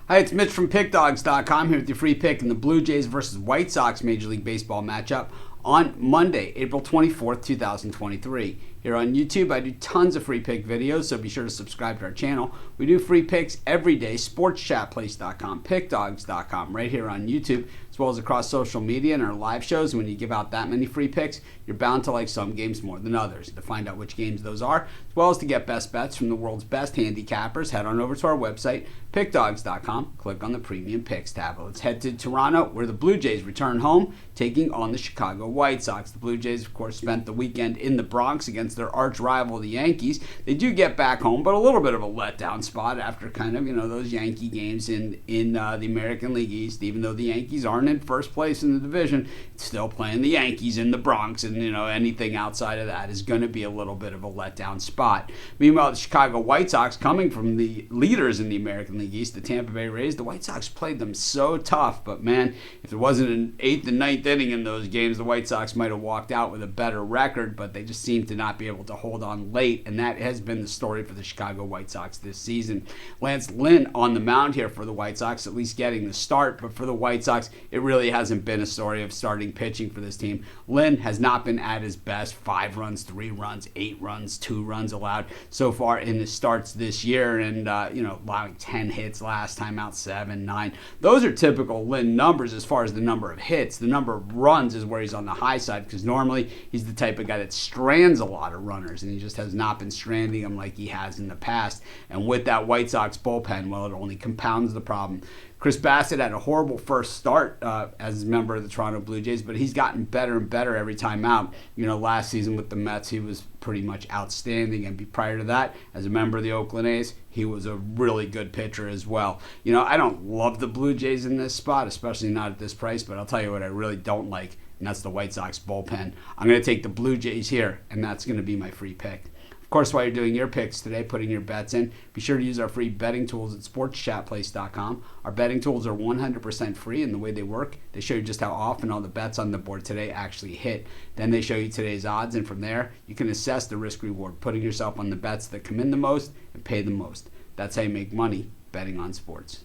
Hi, it's Mitch from Pickdawgz.com here with your free pick in the Blue Jays versus White Sox Major League Baseball matchup on Monday, April 24th, 2023. Here on YouTube, I do tons of free pick videos, so be sure to subscribe to our channel. We do free picks every day, sportschatplace.com, pickdawgz.com, right here on YouTube, as well as across social media and our live shows. When you give out that many free picks, you're bound to like some games more than others. To find out which games those are, as well as to get best bets from the world's best handicappers, head on over to our website, pickdawgz.com, click on the Premium Picks tab. Let's head to Toronto, where the Blue Jays return home, taking on the Chicago White Sox. The Blue Jays, of course, spent the weekend in the Bronx against their arch rival, the Yankees. They do get back home, but a little bit of a letdown spot after kind of, those Yankee games in the American League East. Even though the Yankees aren't in first place in the division, it's still playing the Yankees in the Bronx, and anything outside of that is going to be a little bit of a letdown spot. Meanwhile, the Chicago White Sox, coming from the leaders in the American League East, the Tampa Bay Rays, the White Sox played them so tough, but man, if there wasn't an 8th and 9th inning in those games, the White Sox might have walked out with a better record, but they just seem to not be able to hold on late, and that has been the story for the Chicago White Sox this season. Lance Lynn on the mound here for the White Sox, at least getting the start, but for the White Sox, it really hasn't been a story of starting pitching for this team. Lynn has not been at his best. 5 runs, 3 runs, 8 runs, 2 runs allowed so far in the starts this year, and allowing 10 hits last time out, 7, 9. Those are typical Lynn numbers as far as the number of hits. The number of runs is where he's on the high side, because normally he's the type of guy that strands a lot of runners, and he just has not been stranding them like he has in the past. And with that White Sox bullpen, well, it only compounds the problem. Chris Bassett had a horrible first start as a member of the Toronto Blue Jays, but he's gotten better and better every time out. Last season with the Mets, he was pretty much outstanding, and prior to that, as a member of the Oakland A's, he was a really good pitcher as well. I don't love the Blue Jays in this spot, especially not at this price, but I'll tell you what I really don't like, and that's the White Sox bullpen. I'm going to take the Blue Jays here, and that's going to be my free pick. Of course, while you're doing your picks today, putting your bets in, be sure to use our free betting tools at sportschatplace.com. Our betting tools are 100% free, and the way they work, they show you just how often all the bets on the board today actually hit. Then they show you today's odds, and from there, you can assess the risk-reward, putting yourself on the bets that come in the most and pay the most. That's how you make money betting on sports.